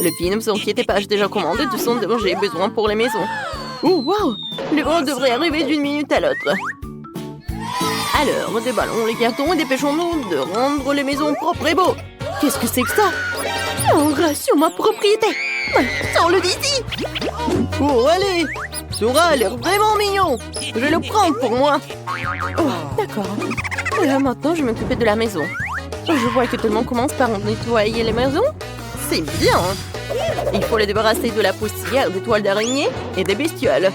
Les filles, ne vous inquiétez pas, j'ai déjà commandé tout ce dont j'ai besoin pour les maisons. Oh, wow! Les ballons devraient arriver d'une minute à l'autre. Alors, des ballons, les cartons et dépêchons-nous de rendre les maisons propres et beaux. Qu'est-ce que c'est que ça? Oh, sur ma propriété! Sors-le d'ici! Oh, allez! Sora a l'air vraiment mignon! Je vais le prendre pour moi! Oh, d'accord. Maintenant, je vais m'occuper de la maison. Je vois que tout le monde commence par nettoyer les maisons. C'est bien! Il faut les débarrasser de la poussière, des toiles d'araignée et des bestioles.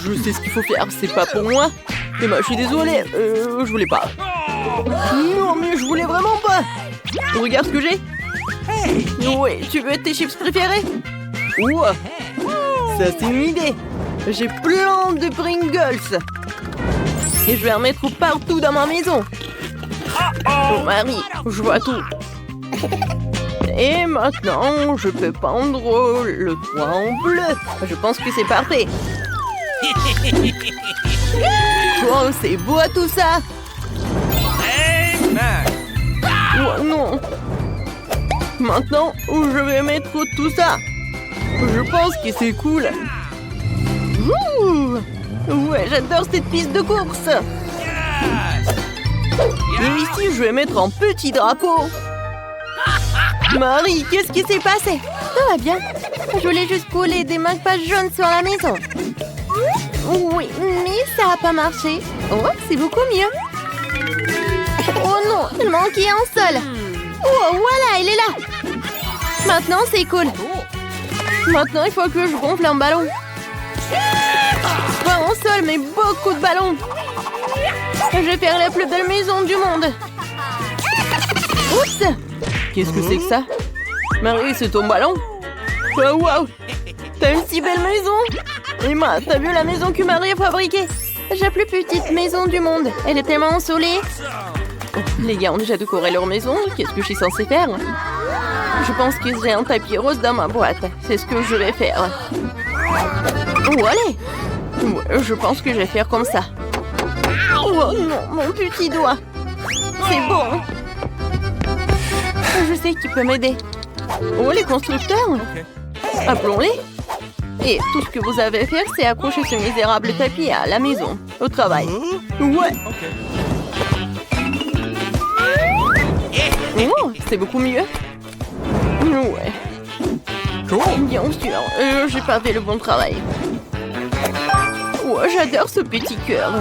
Je sais ce qu'il faut faire, c'est pas pour moi. Emma, je suis désolée, je voulais pas. Non, mais je voulais vraiment pas. Regarde ce que j'ai. Ouais, tu veux tes chips préférés? Ouah, ça c'est une idée. J'ai plein de Pringles. Et je vais en mettre partout dans ma maison. Oh Marie, je vois tout. Et maintenant, je peux peindre le toit en bleu. Je pense que c'est parfait. Oh, c'est beau tout ça. Oh non. Maintenant, je vais mettre tout ça. Je pense que c'est cool. Ouh. Ouais, j'adore cette piste de course. Et ici, je vais mettre un petit drapeau. Marie, qu'est-ce qui s'est passé? Tout va bien. Je voulais juste coller des marque-pages jaunes sur la maison. Oui, mais ça n'a pas marché. Oh, c'est beaucoup mieux. Oh non, il manquait un seul. Oh, voilà, il est là. Maintenant, c'est cool. Maintenant, il faut que je gonfle un ballon. Pas un seul, mais beaucoup de ballons. Je vais faire la plus belle maison du monde. Oups! Qu'est-ce que c'est que ça? Marie, c'est ton ballon? Oh, wow! T'as une si belle maison! Emma, t'as vu la maison que Marie a fabriquée? J'ai la plus petite maison du monde. Elle est tellement ensoleillée. Oh, les gars ont déjà décoré leur maison. Qu'est-ce que je suis censée faire? Je pense que j'ai un tapis rose dans ma boîte. C'est ce que je vais faire. Oh, allez! Ouais, je pense que je vais faire comme ça. Oh non, mon petit doigt. C'est bon. Je sais qui peut m'aider. Oh, les constructeurs. Appelons-les. Et tout ce que vous avez à faire, c'est accrocher ce misérable tapis à la maison, au travail. Ouais. Oh, c'est beaucoup mieux. Ouais. Bien sûr, j'ai pas fait le bon travail. Oh, j'adore ce petit cœur.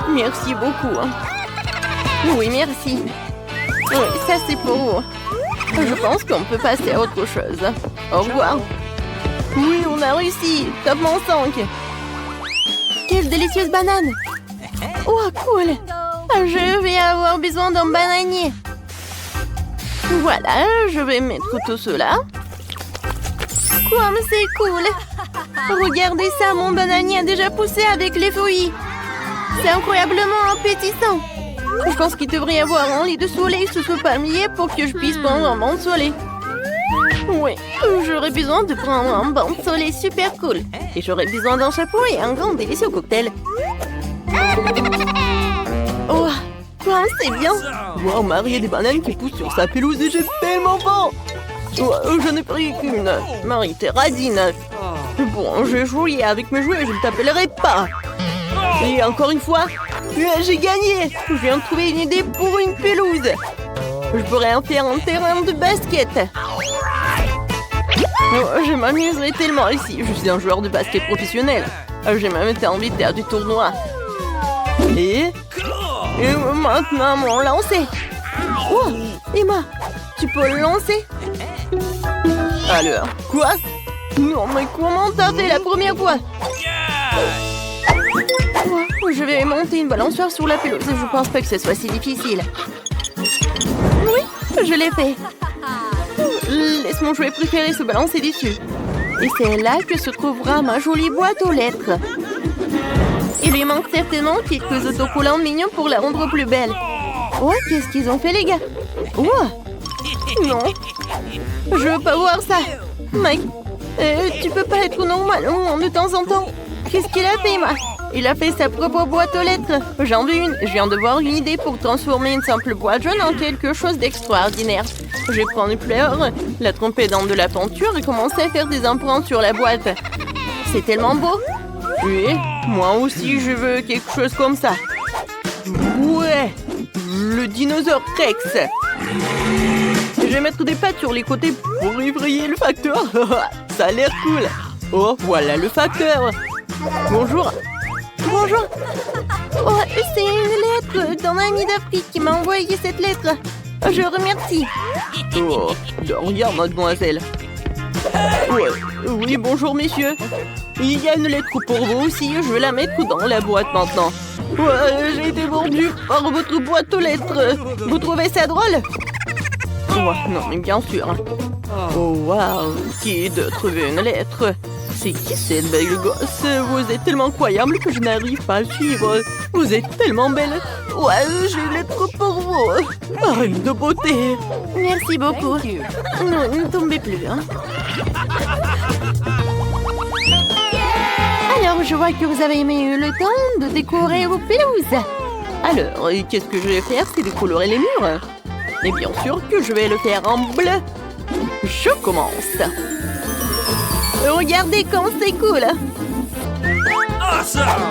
Merci beaucoup. Oui, merci. Oui, ça c'est pour vous. Je pense qu'on peut passer à autre chose. Au revoir. Oui, on a réussi. Top mon 5. Quelle délicieuse banane. Oh, cool. Je vais avoir besoin d'un bananier. Voilà, je vais mettre tout cela. Comme c'est cool. Regardez ça, mon bananier a déjà poussé avec les feuilles. C'est incroyablement appétissant. Je pense qu'il devrait y avoir un lit de soleil sous ce palmier pour que je puisse prendre un bain de soleil. Oui, j'aurais besoin de prendre un bain de soleil super cool. Et j'aurais besoin d'un chapeau et un grand délicieux cocktail. Oh, quoi, c'est bien. Wow, Marie a des bananes qui poussent sur sa pelouse et j'ai tellement faim. Oh, je n'ai pris qu'une. Marie, t'es radine. Bon, je vais jouer avec mes jouets, je ne t'appellerai pas. Et encore une fois, j'ai gagné. Je viens de trouver une idée pour une pelouse. Je pourrais en faire un terrain de basket. Oh, je m'amuserai tellement ici. Je suis un joueur de basket professionnel. J'ai même été envie de faire du tournoi. Et maintenant, mon lancer. Oh, Emma, tu peux le lancer? Alors, quoi? Non, mais comment t'as fait la première fois? Je vais monter une balançoire sur la pelouse. Je pense pas que ce soit si difficile. Oui, je l'ai fait. Laisse mon jouet préféré se balancer dessus. Et c'est là que se trouvera ma jolie boîte aux lettres. Il lui manque certainement quelques autocollants mignons pour la rendre plus belle. Oh, qu'est-ce qu'ils ont fait, les gars? Oh, non. Je veux pas voir ça. Mike, tu peux pas être normal de temps en temps. Qu'est-ce qu'il a fait, Emma? Il a fait sa propre boîte aux lettres. J'en veux une. Je viens de voir une idée pour transformer une simple boîte jaune en quelque chose d'extraordinaire. Je vais prendre une fleur, la tremper dans de la peinture et commencer à faire des empreintes sur la boîte. C'est tellement beau. Oui, moi aussi je veux quelque chose comme ça. Ouais, le dinosaure Rex. Je vais mettre des pattes sur les côtés pour effrayer le facteur. Ça a l'air cool. Oh, voilà le facteur. Bonjour. Bonjour. Oh, c'est une lettre d'un ami d'Afrique qui m'a envoyé cette lettre. Je remercie. Oh, de rien, mademoiselle. Ouais. Oui, bonjour, messieurs. Il y a une lettre pour vous aussi. Je vais la mettre dans la boîte maintenant. Ouais, j'ai été mordu par votre boîte aux lettres. Vous trouvez ça drôle? Ouais, non, mais bien sûr. Oh, waouh. Qui de trouver une lettre? C'est qui cette belle gosse? Vous êtes tellement incroyable que je n'arrive pas à suivre. Vous êtes tellement belle. Ouais, j'ai une lettre pour vous. Reine de beauté. Merci beaucoup. Non, ne tombez plus. Hein. Alors, je vois que vous avez eu le temps de décorer vos pelouses. Alors, qu'est-ce que je vais faire? C'est décolorer les murs. Et bien sûr que je vais le faire en bleu. Je commence. Regardez comme c'est cool.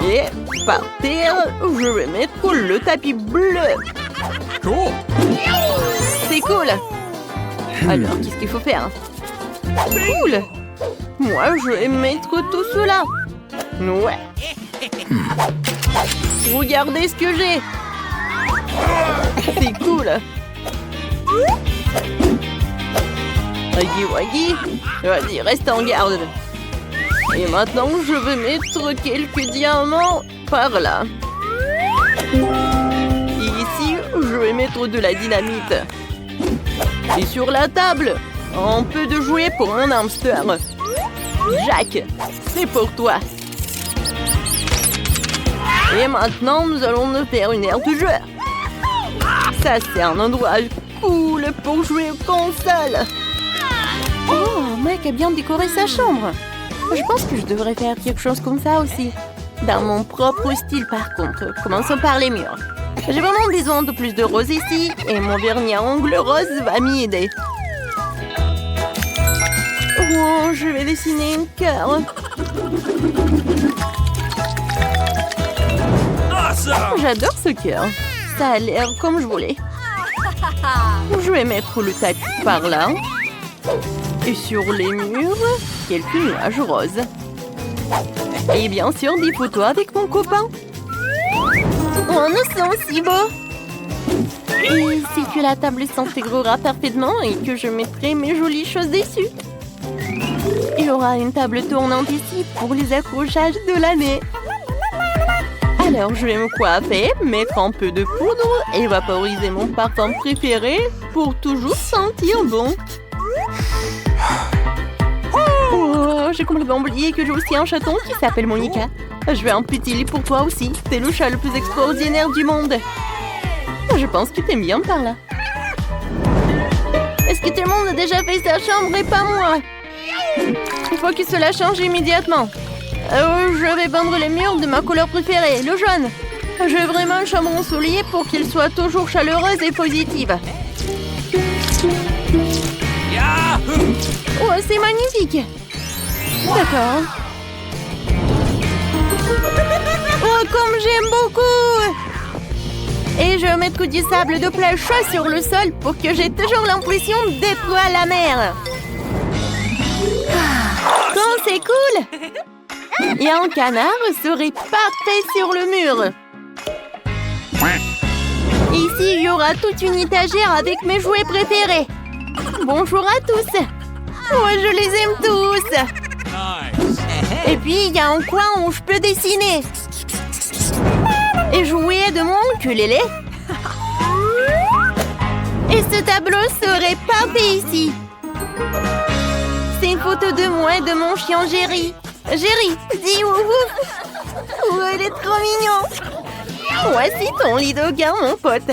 Et par terre, je vais mettre le tapis bleu. C'est cool. Alors, qu'est-ce qu'il faut faire? Cool. Moi, je vais mettre tout cela. Ouais. Regardez ce que j'ai. C'est cool. Waggy, vas-y, reste en garde. Et maintenant, je vais mettre quelques diamants par là. Et ici, je vais mettre de la dynamite. Et sur la table, un peu de jouet pour un hamster. Jack, c'est pour toi. Et maintenant, nous allons nous faire une aire de jeu. Ça, c'est un endroit cool pour jouer aux consoles. Oh, mec a bien décoré sa chambre. Je pense que je devrais faire quelque chose comme ça aussi. Dans mon propre style, par contre. Commençons par les murs. J'ai vraiment besoin de plus de rose ici. Et mon vernis à ongles rose va m'y aider. Oh, je vais dessiner un cœur. J'adore ce cœur. Ça a l'air comme je voulais. Je vais mettre le tapis par là. Et sur les murs, quelques nuages roses. Et bien sûr, des photos avec mon copain. Oh, nous sommes si beaux. Et c'est que la table s'intégrera parfaitement et que je mettrai mes jolies choses dessus. Il y aura une table tournante ici pour les accrochages de l'année. Alors, je vais me coiffer, mettre un peu de poudre et vaporiser mon parfum préféré pour toujours sentir bon. Oh, j'ai complètement oublié que j'ai aussi un chaton qui s'appelle Monica. Je vais un petit lit pour toi aussi. C'est le chat le plus extraordinaire du monde. Je pense que t'aimes bien par là. Est-ce que tout le monde a déjà fait sa chambre et pas moi? Il faut que cela change immédiatement. Je vais peindre les murs de ma couleur préférée, le jaune. Je veux vraiment une chambre ensoleillée pour qu'elle soit toujours chaleureuse et positive. Oh, c'est magnifique. D'accord. Oh, comme j'aime beaucoup. Et je vais mettre du sable de plage chaud sur le sol pour que j'ai toujours l'impression d'être à la mer. Oh, c'est cool. Et un canard serait parfait sur le mur. Ici, il y aura toute une étagère avec mes jouets préférés. Bonjour à tous. Oh, je les aime tous. Et puis, il y a un coin où je peux dessiner. Et jouer de mon ukulélé. Et ce tableau serait parfait ici. C'est une photo de moi et de mon chien Jerry. Jerry, dis wouhou. Oh, elle est trop mignon. Voici ton lit d'Aucun, mon pote.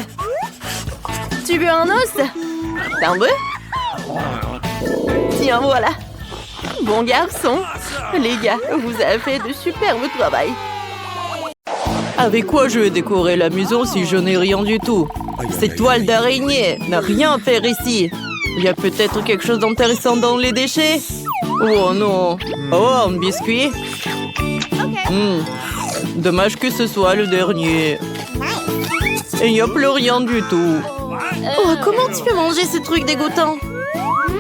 Tu veux un os? T'en veux? Tiens, voilà. Bon garçon. Les gars, vous avez fait de superbe travail. Avec quoi je vais décorer la maison si je n'ai rien du tout? Cette toile d'araignée n'a rien à faire ici. Il y a peut-être quelque chose d'intéressant dans les déchets? Oh non. Oh, un biscuit. Dommage que ce soit le dernier. Et il n'y a plus rien du tout. Oh, comment tu peux manger ce truc dégoûtant?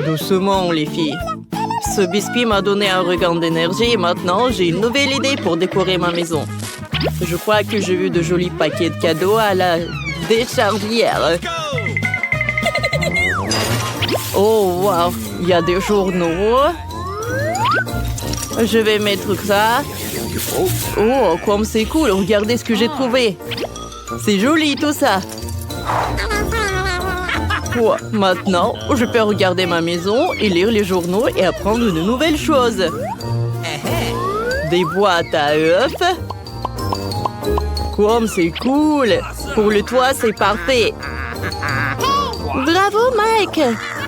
Doucement, les filles. Ce biscuit m'a donné un regain d'énergie et maintenant, j'ai une nouvelle idée pour décorer ma maison. Je crois que j'ai vu de jolis paquets de cadeaux à la déchardière. Oh, wow. Il y a des journaux. Je vais mettre ça. Oh, comme c'est cool. Regardez ce que j'ai trouvé. C'est joli, tout ça. Oh, maintenant, je peux regarder ma maison et lire les journaux et apprendre de nouvelles choses. Des boîtes à œufs. Comme c'est cool. Pour le toit, c'est parfait. Bravo, Mike.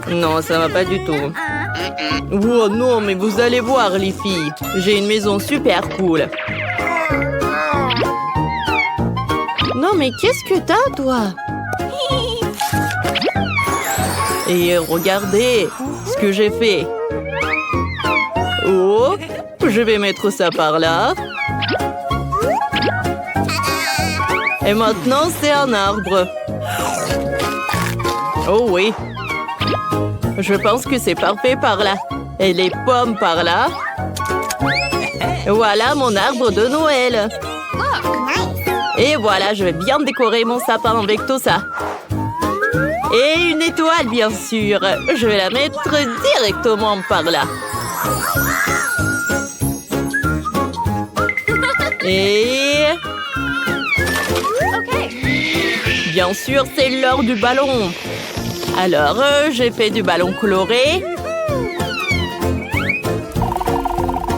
Non, ça va pas du tout. Oh non, mais vous allez voir, les filles. J'ai une maison super cool. Non, mais qu'est-ce que t'as, toi? Et regardez ce que j'ai fait. Oh, je vais mettre ça par là. Et maintenant, c'est un arbre. Oh oui. Je pense que c'est parfait par là. Et les pommes par là. Voilà mon arbre de Noël. Et voilà, je vais bien décorer mon sapin avec tout ça. Et une étoile, bien sûr. Je vais la mettre directement par là. Et... bien sûr, c'est l'heure du ballon. Alors, j'ai fait du ballon coloré.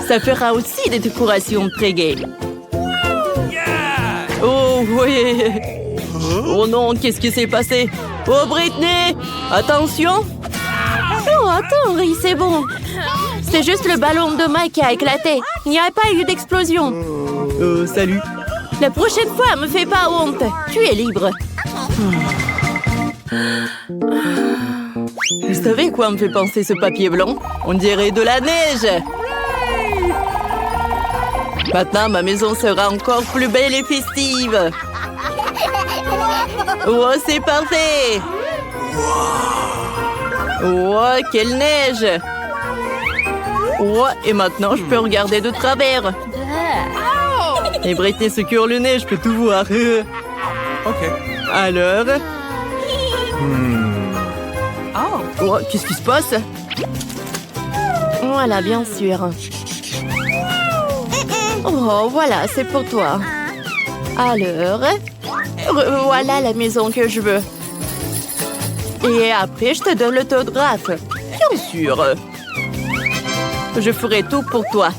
Ça fera aussi des décorations très gaies. Oh, oui. Oh non, qu'est-ce qui s'est passé? Oh, Britney! Attention! Oh, attends, Ri, c'est bon. C'est juste le ballon de Mike qui a éclaté. Il n'y a pas eu d'explosion. Salut. La prochaine fois, me fais pas honte. Tu es libre. Vous savez quoi me fait penser ce papier blanc? On dirait de la neige. Maintenant, ma maison sera encore plus belle et festive. Oh, c'est parfait. Oh, quelle neige. Oh, et maintenant, je peux regarder de travers. Et Britney se cure le nez, je peux tout voir. Ok. Alors? Oh, qu'est-ce qui se passe? Voilà, bien sûr. Oh, voilà, c'est pour toi. Alors? Voilà la maison que je veux. Et après, je te donne l'autographe. Bien sûr. Je ferai tout pour toi.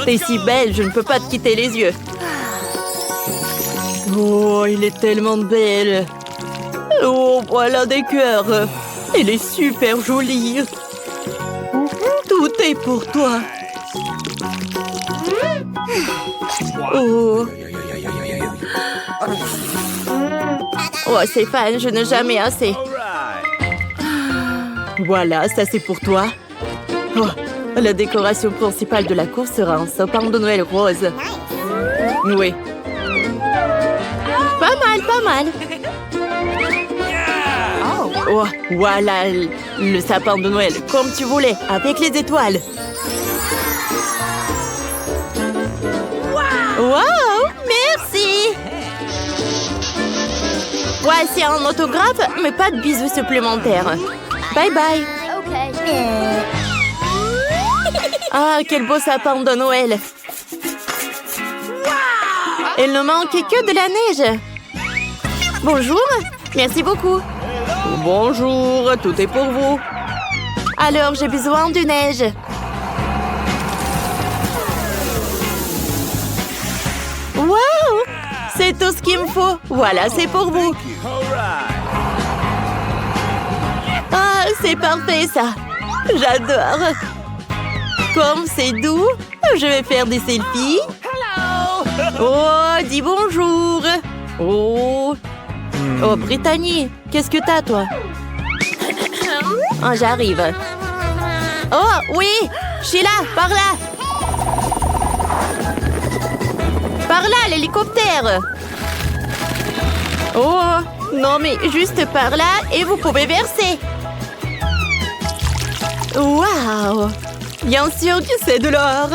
T'es si belle, je ne peux pas te quitter les yeux. Oh, il est tellement belle. Oh, voilà des cœurs. Elle est super jolie. Tout est pour toi. Oh. Oh, Stéphane, je n'ai jamais assez. Voilà, ça c'est pour toi. Oh, la décoration principale de la cour sera un sapin de Noël rose. Oui. Pas mal, pas mal. Oh, voilà le sapin de Noël, comme tu voulais, avec les étoiles. Wow, merci. Voici un autographe, mais pas de bisous supplémentaires. Bye bye. Ah, quel beau sapin de Noël. Il ne manquait que de la neige. Bonjour, merci beaucoup. Bonjour, tout est pour vous. Alors, j'ai besoin de neige. Wow, c'est tout ce qu'il me faut. Voilà, c'est pour vous. Ah, c'est parfait, ça. J'adore. Comme c'est doux, je vais faire des selfies. Oh, dis bonjour. Oh. Oh, Brittany, qu'est-ce que t'as, toi? Oh, j'arrive. Oh, oui, Sheila, par là. Par là, l'hélicoptère. Oh, non, mais juste par là et vous pouvez verser. Waouh! Bien sûr que c'est de l'or.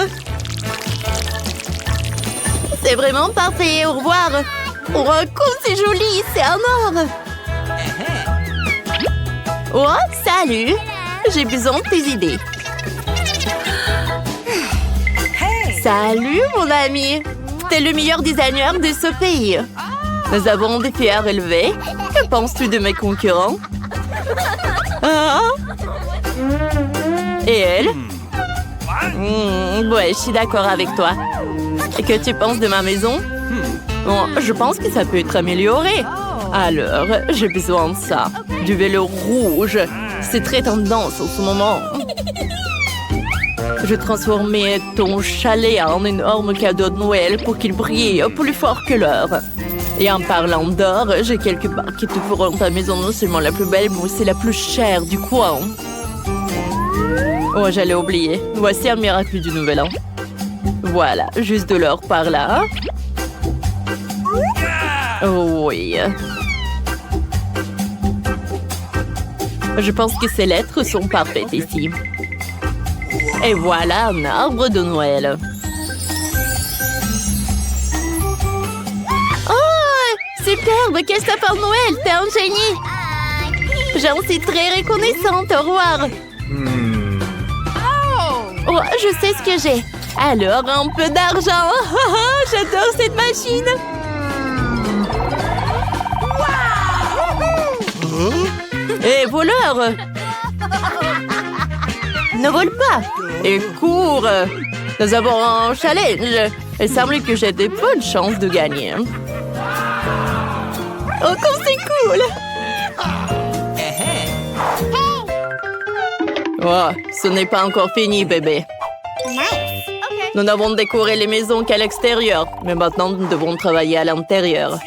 C'est vraiment parfait. Au revoir. Oh, comme c'est joli, c'est un or. Oh, salut. J'ai besoin de tes idées. Salut, mon ami. T'es le meilleur designer de ce pays. Nous avons des fers élevés. Que penses-tu de mes concurrents? Ah? Et elle? Ouais, je suis d'accord avec toi. Et que tu penses de ma maison? Bon, je pense que ça peut être amélioré. Alors, j'ai besoin de ça. Du vélo rouge. C'est très tendance en ce moment. Je transformais ton chalet en énorme cadeau de Noël pour qu'il brille plus fort que l'or. Et en parlant d'or, j'ai quelques barres qui te feront ta maison non seulement la plus belle, mais aussi la plus chère du coin. Oh, j'allais oublier. Voici un miracle du Nouvel An. Voilà, juste de l'or par là. Oh oui. Je pense que ces lettres sont parfaites ici. Et voilà un arbre de Noël. Oh, superbe! Qu'est-ce que ça fait Noël? T'es un génie! J'en suis très reconnaissante. Au revoir. Oh, je sais ce que j'ai. Alors, un peu d'argent. J'adore cette machine. Hé, voleur! Ne vole pas! Et cours! Nous avons un challenge. Il semble que j'ai de bonnes chances de gagner. Oh, comme c'est cool! Oh, ce n'est pas encore fini, bébé. Nous n'avons décoré les maisons qu'à l'extérieur, mais maintenant nous devons travailler à l'intérieur.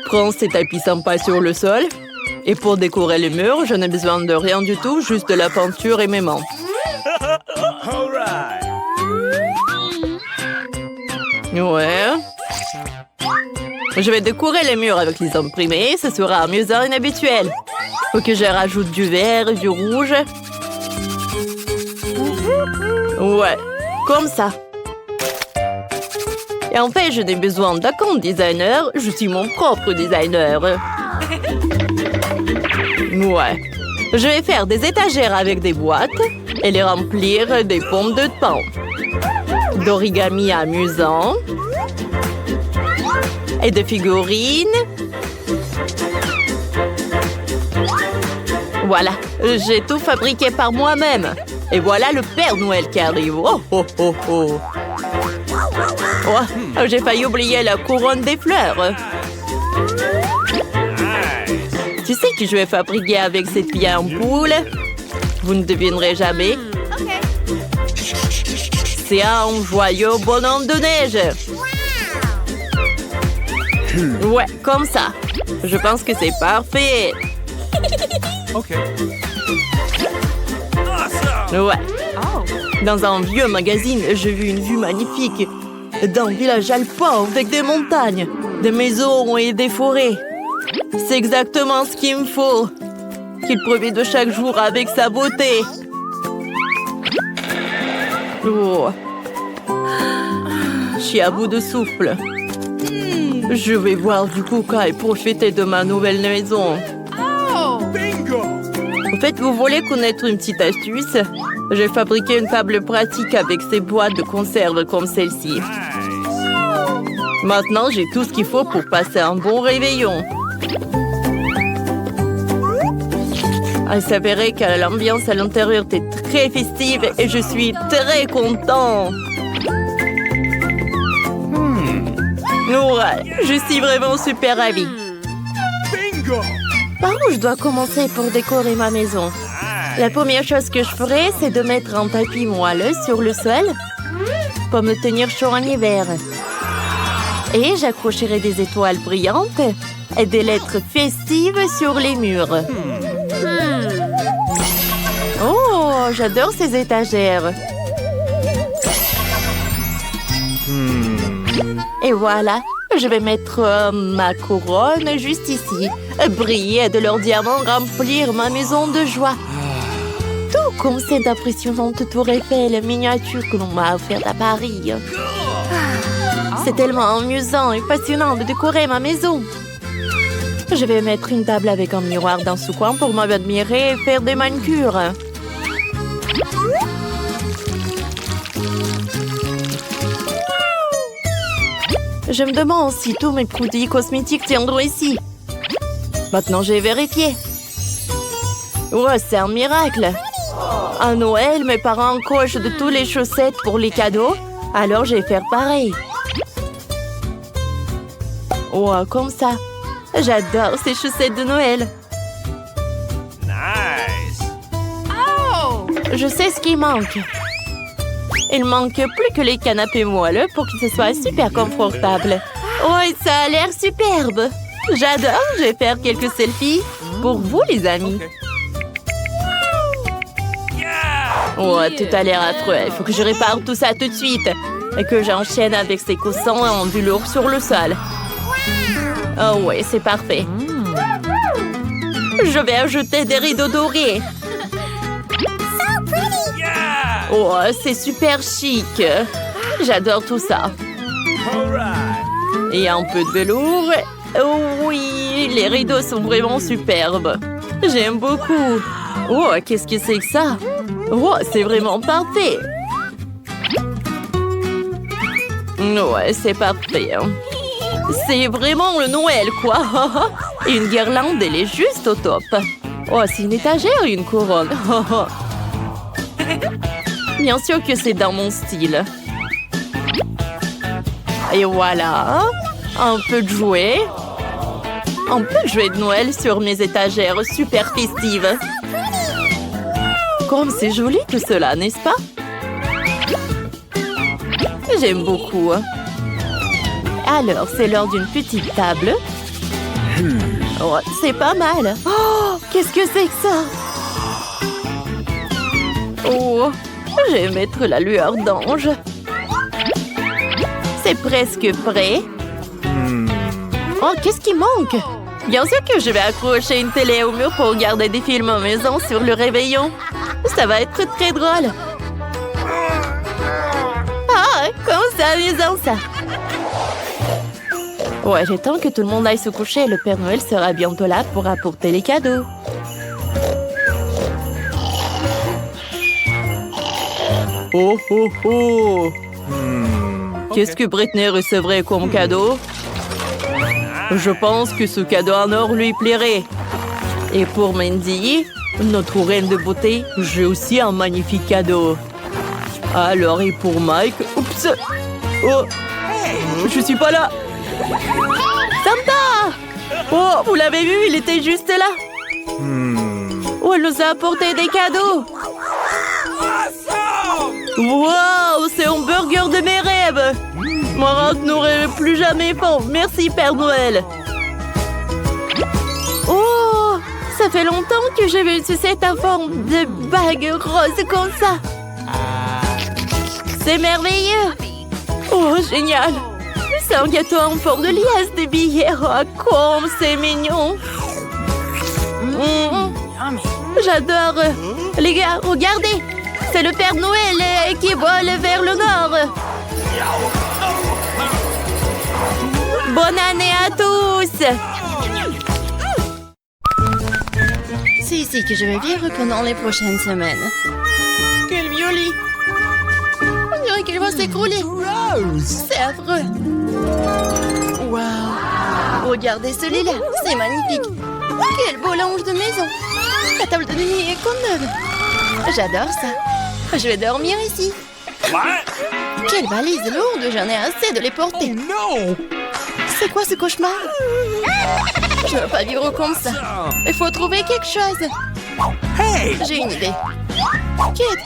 Prends ces tapis sympas sur le sol. Et pour décorer les murs, je n'ai besoin de rien du tout, juste de la peinture et mes mains. Ouais. Je vais décorer les murs avec les imprimés, ce sera amusant et inhabituel. Faut que je rajoute du vert et du rouge. Ouais, comme ça. Et en fait, je n'ai besoin d'aucun designer, je suis mon propre designer. Ouais. Je vais faire des étagères avec des boîtes et les remplir des pommes de pain. D'origami amusant. Et de figurines. Voilà, j'ai tout fabriqué par moi-même. Et voilà le Père Noël qui arrive. Oh, oh, oh, oh. Oh, j'ai failli oublier la couronne des fleurs. Tu sais que je vais fabriquer avec cette vieille ampoule? Vous ne devinerez jamais. C'est un joyeux bonhomme de neige. Ouais, comme ça. Je pense que c'est parfait. OK. Ouais. Dans un vieux magazine, j'ai vu une vue magnifique d'un village alpin avec des montagnes, des maisons et des forêts. C'est exactement ce qu'il me faut. Qu'il profite de chaque jour avec sa beauté. Oh. Je suis à bout de souffle. Je vais voir du coca et profiter de ma nouvelle maison. En fait, vous voulez connaître une petite astuce? J'ai fabriqué une table pratique avec ces boîtes de conserve comme celle-ci. Maintenant, j'ai tout ce qu'il faut pour passer un bon réveillon. Il s'avérait que l'ambiance à l'intérieur était très festive et je suis très content. Ouais, je suis vraiment super ravie. Par où je dois commencer pour décorer ma maison? La première chose que je ferai, c'est de mettre un tapis moelleux sur le sol. pour me tenir chaud en hiver. Et j'accrocherai des étoiles brillantes et des lettres festives sur les murs. Oh, j'adore ces étagères. Et voilà, je vais mettre ma couronne juste ici. Briller de leurs diamants, remplir ma maison de joie. Tout comme cette impressionnante tour Eiffel miniature que l'on m'a offerte à Paris. C'est tellement amusant et passionnant de décorer ma maison. Je vais mettre une table avec un miroir dans ce coin pour m'admirer et faire des manucures. Je me demande si tous mes produits cosmétiques tiendront ici. Maintenant, j'ai vérifié. Oh, c'est un miracle. À Noël, mes parents cochent de toutes les chaussettes pour les cadeaux. Alors, je vais faire pareil. Oh, comme ça. J'adore ces chaussettes de Noël. Nice. Je sais ce qui manque. Il manque plus que les canapés moelleux pour que ce soit super confortable. Oh, ça a l'air superbe. J'adore. Je vais faire quelques selfies pour vous, les amis. Oh, tout a l'air affreux. Il faut que je répare tout ça tout de suite. Et que j'enchaîne avec ces coussins en velours sur le sol. Oh ouais, c'est parfait. Je vais ajouter des rideaux dorés. Oh, c'est super chic. J'adore tout ça. Et un peu de velours. Oh oui, les rideaux sont vraiment superbes. J'aime beaucoup. Oh, qu'est-ce que c'est que ça? Oh, c'est vraiment parfait. Ouais, c'est parfait. C'est vraiment le Noël, quoi. Et une guirlande, elle est juste au top. Oh, c'est une étagère ou une couronne? Bien sûr que c'est dans mon style. Et voilà. Un peu de jouets. Un peu de jouets de Noël sur mes étagères super festives. Comme c'est joli tout cela, n'est-ce pas? J'aime beaucoup. Alors, c'est l'heure d'une petite table. Oh, c'est pas mal. Oh, qu'est-ce que c'est que ça? Oh, je vais mettre la lueur d'ange. C'est presque prêt. Oh, qu'est-ce qui manque? Bien sûr que je vais accrocher une télé au mur pour regarder des films en maison sur le réveillon. Ça va être très drôle. Ah, comment c'est amusant ça. Ouais, j'attends que tout le monde aille se coucher. Le Père Noël sera bientôt là pour apporter les cadeaux. Oh, oh, oh. Qu'est-ce que Britney recevrait comme cadeau? Je pense que ce cadeau en or lui plairait. Et pour Mandy, notre reine de beauté, j'ai aussi un magnifique cadeau. Alors, et pour Mike... Oups! Oh! Je suis pas là! Santa! Oh, vous l'avez vu, il était juste là. Oh, elle nous a apporté des cadeaux. Wow, c'est un burger de mes rêves. Moi, je n'aurai plus jamais faim. Merci, Père Noël. Oh, ça fait longtemps que j'ai vu cette forme de bague rose comme ça. C'est merveilleux. Oh, génial. C'est un gâteau en forme de liasse de billets. Oh, comme c'est mignon. J'adore. Les gars, regardez. C'est le Père Noël qui vole vers le nord. Bonne année à tous. C'est ici que je vais vivre pendant les prochaines semaines. Quel violet. On dirait qu'il va s'écrouler. C'est affreux. Waouh. Regardez celui-là. C'est magnifique. Quel beau linge de maison. La table de nuit est comme neuve. J'adore ça. Je vais dormir ici. Quelle valise lourde. J'en ai assez de les porter. C'est quoi ce cauchemar? Je ne veux pas vivre comme ça. Il faut trouver quelque chose. J'ai une idée. Kate,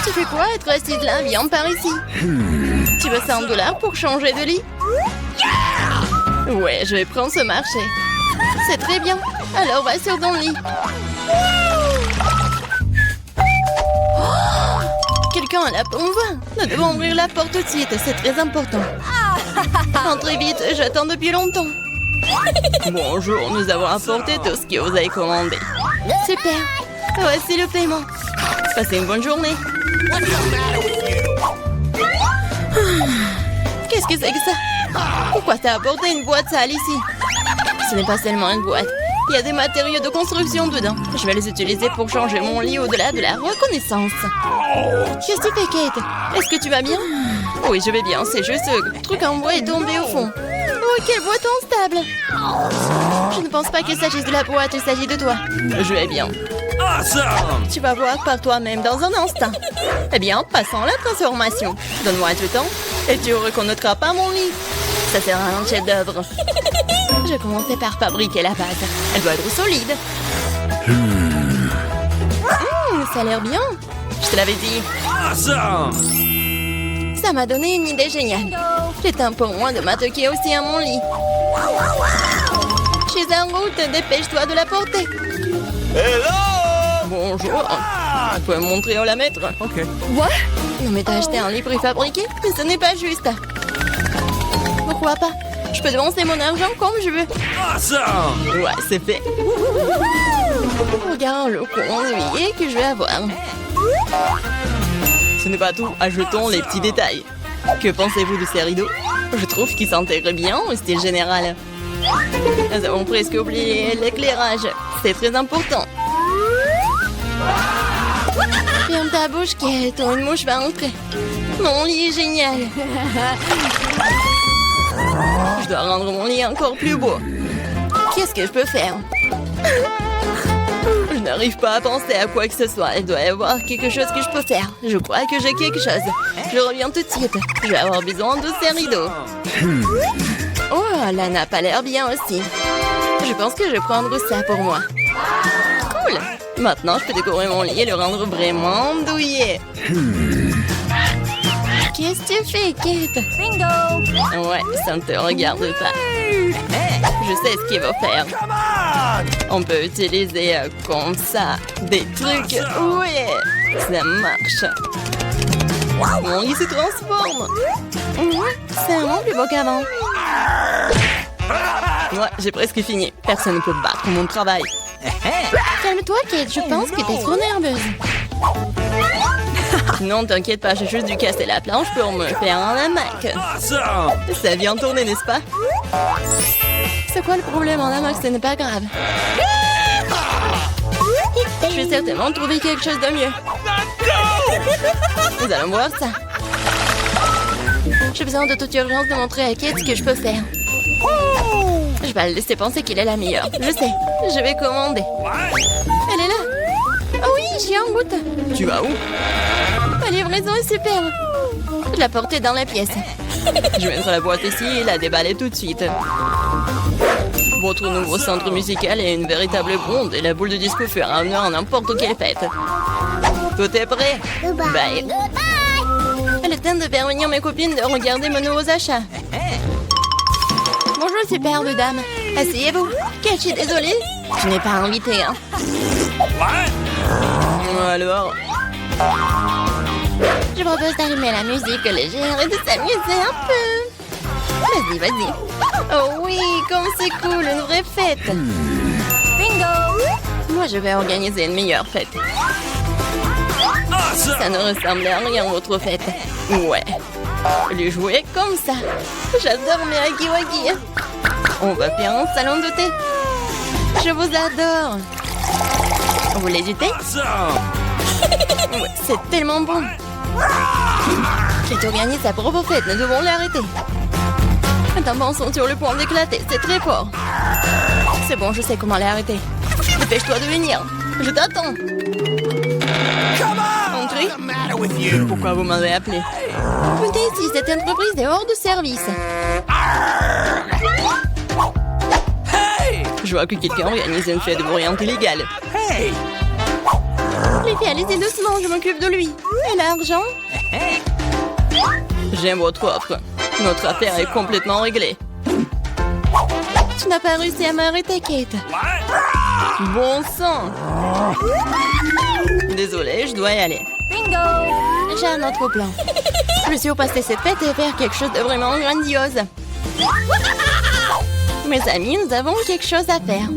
tu fais quoi être assise là? Viens par ici. Tu veux $100 pour changer de lit? Ouais, je vais prendre ce marché. C'est très bien. Alors va sur ton lit. Quelqu'un a la pompe. Nous devons ouvrir la porte tout de suite, c'est très important. Entrez vite, j'attends depuis longtemps. Bonjour, nous avons apporté tout ce que vous avez commandé. Super. Voici le paiement. Passez une bonne journée. Qu'est-ce que c'est que ça? Pourquoi t'as apporté une boîte sale ici? Ce n'est pas seulement une boîte. Il y a des matériaux de construction dedans. Je vais les utiliser pour changer mon lit au-delà de la reconnaissance. Qu'est-ce que tu fais, Kate? Est-ce que tu vas bien? Oui, je vais bien. C'est juste ce truc en bois est tombé au fond. Oh, quelle boîte instable! Je ne pense pas qu'il s'agisse de la boîte, il s'agit de toi. Je vais bien. Awesome! Tu vas voir par toi-même dans un instant. Eh bien, passons à la transformation. Donne-moi un tout temps et tu ne reconnaîtras pas mon lit. Ça sera un chef-d'œuvre. Je commençais par fabriquer la base. Elle doit être solide. Ça a l'air bien. Je te l'avais dit. Awesome! Ça m'a donné une idée géniale. C'est temps pour moi de m'attaquer aussi à mon lit. Je suis en route, dépêche-toi de la porter. Hello! Bonjour. Tu peux me montrer où la mettre? Okay. Quoi? Non mais t'as acheté un lit préfabriqué? Mais ce n'est pas juste. Pourquoi pas? Je peux dépenser mon argent comme je veux. Awesome! Ouais, c'est fait. Regarde le conduit que je vais avoir. Ce n'est pas tout, ajoutons les petits détails. Que pensez-vous de ces rideaux? Je trouve qu'ils s'intègrent bien au style général. Nous avons presque oublié l'éclairage. C'est très important. Ferme ta bouche, Kate, une mouche va entrer. Mon lit est génial. Je dois rendre mon lit encore plus beau. Qu'est-ce que je peux faire? Je n'arrive pas à penser à quoi que ce soit. Il doit y avoir quelque chose que je peux faire. Je crois que j'ai quelque chose. Je reviens tout de suite. Je vais avoir besoin de ces rideaux. Oh, la nappe a l'air bien aussi. Je pense que je vais prendre ça pour moi. Cool. Maintenant, je peux décorer mon lit et le rendre vraiment douillet. Qu'est-ce que tu fais, Kate? Bingo! Ouais, ça ne te regarde pas. Je sais ce qu'il va faire. On peut utiliser comme ça des trucs. Ouais, ça marche. Mon lit se transforme. C'est vraiment plus beau qu'avant. Ouais, j'ai presque fini. Personne ne peut battre mon travail. Calme-toi, Kate. Je pense que t'es trop nerveuse. Non, t'inquiète pas, j'ai juste dû casser la planche pour me faire un hamac. Awesome! Ça vient tourner, n'est-ce pas? C'est quoi le problème en hamac? Ce n'est pas grave. Je vais certainement trouver quelque chose de mieux. Nous allons voir ça. J'ai besoin de toute urgence de montrer à Kate ce que je peux faire. Je vais le laisser penser qu'il est la meilleure. Je sais, je vais commander. Elle est là. Oh oui, j'y ai un goût. Tu vas où? La livraison est superbe. Je l'ai portée dans la pièce. Je vais mettre la boîte ici et la déballer tout de suite. Votre nouveau centre musical est une véritable bombe et la boule de disco fera honneur à n'importe quelle fête. Tout est prêt? Bye. Elle est temps de faire venir mes copines de regarder mes nouveaux achats. Bonjour, superbe dame. Asseyez-vous. Je suis désolée. Je n'ai pas invité, hein. Alors? Je propose d'allumer la musique légère et de s'amuser un peu. Vas-y, vas-y. Oh oui, comme c'est cool, une vraie fête. Bingo! Moi, je vais organiser une meilleure fête. Ça ne ressemble à rien, votre fête. Ouais. Les jouets comme ça. J'adore mes huggy-wuggy. On va faire un salon de thé. Je vous adore. Vous voulez du thé? Ouais, c'est tellement bon. Qui organise sa propre fête, nous devons l'arrêter. Les tampons sont sur le point d'éclater, c'est très fort. C'est bon, je sais comment l'arrêter. Dépêche-toi de venir. Je t'attends. Entrez. Pourquoi vous m'avez appelé? Écoutez, si cette entreprise est hors de service. Je vois que quelqu'un organise une fête bruyante illégale. Les filles, allez-y doucement, je m'occupe de lui. Et l'argent? J'aime votre offre. Notre affaire est complètement réglée. Tu n'as pas réussi à m'arrêter, Kate. Bon sang. Désolée, je dois y aller. Bingo! J'ai un autre plan. Je suis passer cette fête et faire quelque chose de vraiment grandiose. Mes amis, nous avons quelque chose à faire.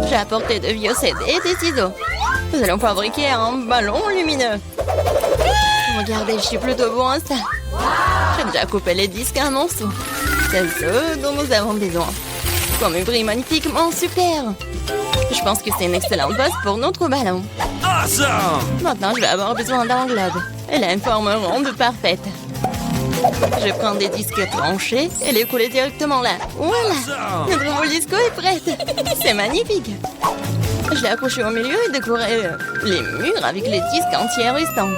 J'ai apporté de vieux CD et des ciseaux. Nous allons fabriquer un ballon lumineux. Regardez, je suis plutôt bon à ça. J'ai déjà coupé les disques en morceaux. C'est ce dont nous avons besoin. Comme il brille magnifiquement, super. Je pense que c'est une excellente base pour notre ballon. Awesome! Maintenant, je vais avoir besoin d'un globe. Elle a une forme ronde parfaite. Je prends des disques tranchés et les coller directement là. Voilà! Notre nouveau disco est prête. C'est magnifique. Je l'ai accroché au milieu et décoré les murs avec les disques entiers restants.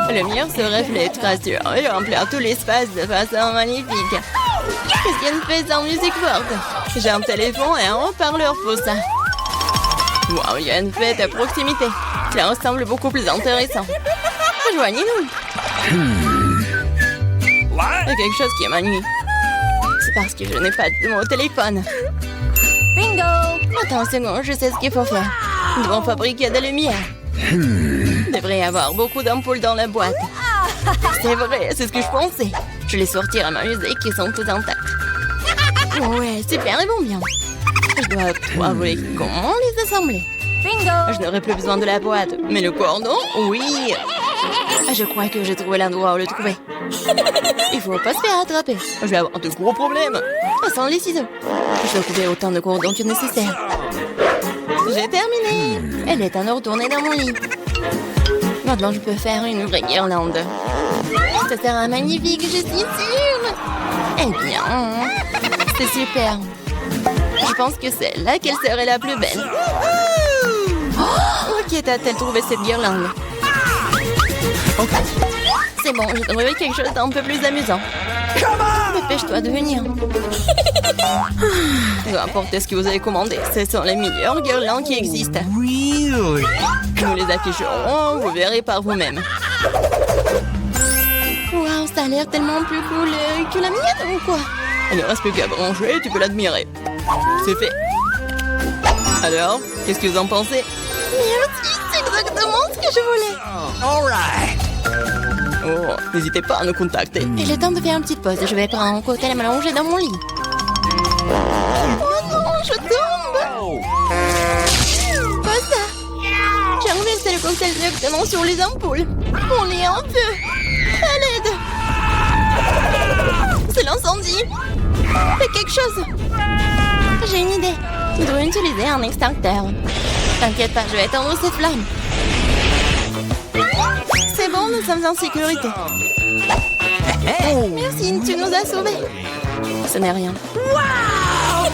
Le mur se reflète, rassure et remplit tout l'espace de façon magnifique. Qu'est-ce qu'il y a une fête en musique forte? J'ai un téléphone et un haut-parleur pour ça. Wow, il y a une fête à proximité. Cela ressemble beaucoup plus intéressant. Rejoignez-nous. Il y a quelque chose qui m'ennuie. C'est parce que je n'ai pas de mon téléphone. Bingo! Attends une seconde, je sais ce qu'il faut faire. Nous devons fabriquer de la lumière. Il devrait y avoir beaucoup d'ampoules dans la boîte. C'est vrai, c'est ce que je pensais. Je les sortir à m'amuser qui sont toutes intactes. Ouais, super, ils vont bien. Je dois trouver comment les assembler. Bingo! Je n'aurai plus besoin de la boîte. Mais le cordon, oui. Je crois que j'ai trouvé l'endroit où le trouver. Il faut pas se faire attraper. Je vais avoir de gros problèmes. Sans les ciseaux. Je dois couper autant de cordons que nécessaire. J'ai terminé. Elle est en retournée dans mon lit. Maintenant, je peux faire une vraie guirlande. Ça sera magnifique, je suis sûre. Eh bien, c'est super. Je pense que c'est là qu'elle serait la plus belle. Oh, qui a-t-elle trouvé cette guirlande? C'est bon, j'ai trouvé quelque chose d'un peu plus amusant. Dépêche-toi de venir. Peu importe ce que vous avez commandé, ce sont les meilleures guirlandes qui existent. Nous les afficherons, vous verrez par vous-même. Waouh, ça a l'air tellement plus cool que la mienne ou quoi? Il ne reste plus qu'à brancher, tu peux l'admirer. C'est fait. Alors, qu'est-ce que vous en pensez? Merci, c'est exactement ce que je voulais. Alright! Oh, n'hésitez pas à nous contacter. Il est temps de faire une petite pause. Je vais prendre un cocktail et m'allonger dans mon lit. Oh non, je tombe! Pas ça! J'ai renversé le cocktail directement sur les ampoules. Mon lit est en feu. À l'aide! C'est l'incendie! Fais quelque chose! J'ai une idée. Nous devons utiliser un extincteur. T'inquiète pas, je vais éteindre cette flamme. C'est bon, nous sommes en sécurité. Merci, tu nous as sauvés. Ce n'est rien. Wow!